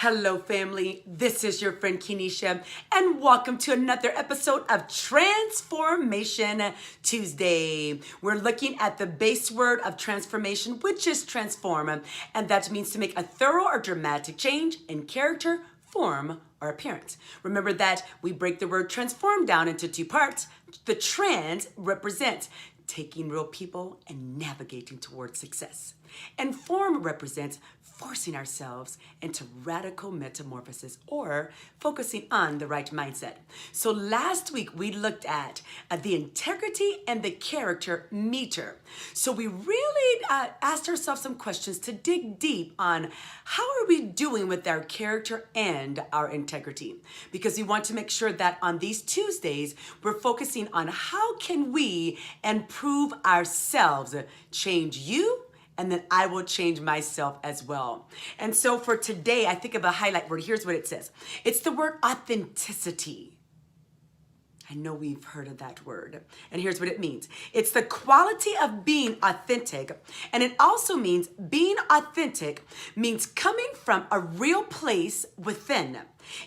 Hello, family. This is your friend Kenesha, and welcome to another episode of Transformation Tuesday. We're looking at the base word of transformation, which is transform, and that means to make a thorough or dramatic change in character, form, or appearance. Remember that we break the word transform down into two parts. The trans represents taking real people and navigating towards success. And form represents forcing ourselves into radical metamorphosis or focusing on the right mindset. So last week we looked at the integrity and the character meter. So we really asked ourselves some questions to dig deep on how are we doing with our character and our integrity, because we want to make sure that on these Tuesdays we're focusing on how can we improve ourselves, change you, and then I will change myself as well. And so for today, I think of a highlight word. Here's what it says. It's the word authenticity. I know we've heard of that word. And here's what it means. It's the quality of being authentic. And it also means being authentic means coming from a real place within.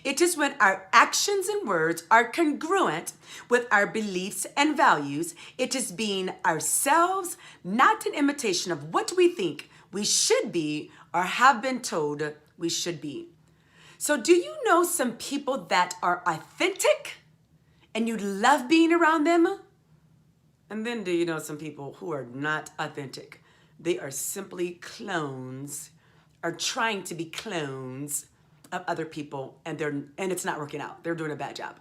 It is when our actions and words are congruent with our beliefs and values. It is being ourselves, not an imitation of what we think we should be or have been told we should be. So do you know some people that are authentic and you love being around them? And then do you know some people who are not authentic? They are simply clones, or trying to be clones of other people, and it's not working out. They're doing a bad job.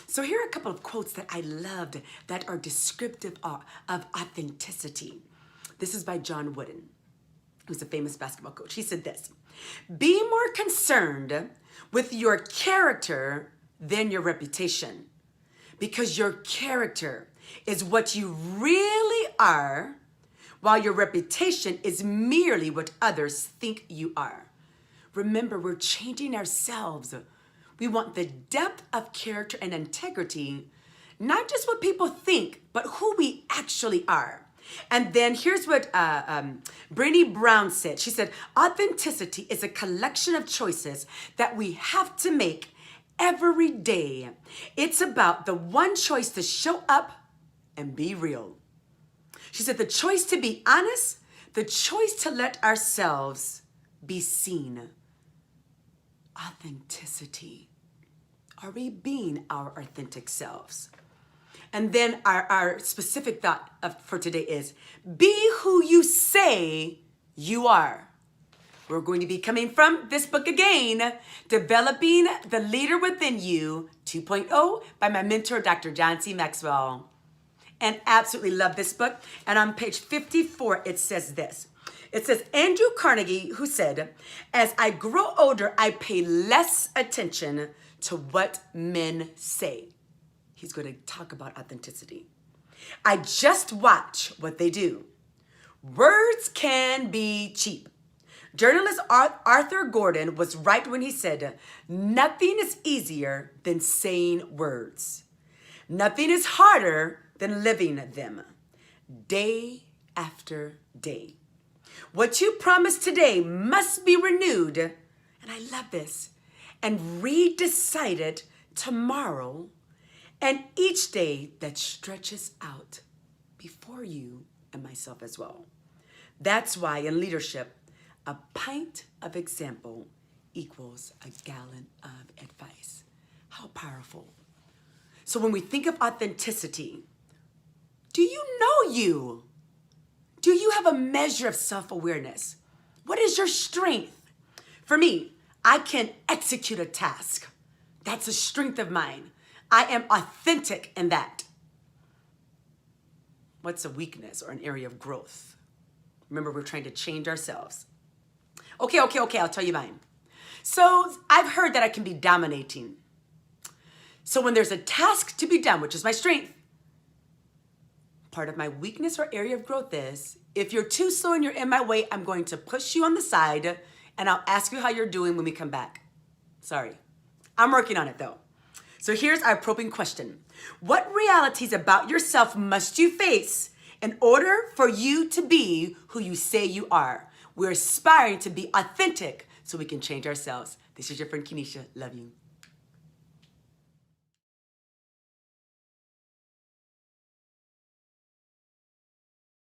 So here are a couple of quotes that I loved that are descriptive of authenticity. This is by John Wooden, who's a famous basketball coach. He said this: "Be more concerned with your character than your reputation, because your character is what you really are, while your reputation is merely what others think you are." Remember, we're changing ourselves. We want the depth of character and integrity, not just what people think, but who we actually are. And then here's what Brené Brown said. She said, "Authenticity is a collection of choices that we have to make every day. It's about the one choice to show up and be real." She said, the choice to be honest, the choice to let ourselves be seen. Authenticity. Are we being our authentic selves? And then our specific thought for today is, be who you say you are. We're going to be coming from this book again, Developing the Leader Within You 2.0 by my mentor, Dr. John C. Maxwell. And absolutely love this book. And on page 54, it says this. It says, Andrew Carnegie, who said, "As I grow older, I pay less attention to what men say." He's going to talk about authenticity. "I just watch what they do. Words can be cheap." Journalist Arthur Gordon was right when he said, "Nothing is easier than saying words. Nothing is harder than living them, day after day. What you promise today must be renewed," and I love this, "and redecided tomorrow, and each day that stretches out before you and myself as well." That's why in leadership, a pint of example equals a gallon of advice. How powerful. So when we think of authenticity, do you know you? Do you have a measure of self-awareness? What is your strength? For me, I can execute a task. That's a strength of mine. I am authentic in that. What's a weakness or an area of growth? Remember, we're trying to change ourselves. Okay, I'll tell you mine. So I've heard that I can be dominating. So when there's a task to be done, which is my strength, part of my weakness or area of growth is, if you're too slow and you're in my way, I'm going to push you on the side and I'll ask you how you're doing when we come back. Sorry. I'm working on it though. So here's our probing question. What realities about yourself must you face in order for you to be who you say you are? We're aspiring to be authentic so we can change ourselves. This is your friend Kenesha. Love you.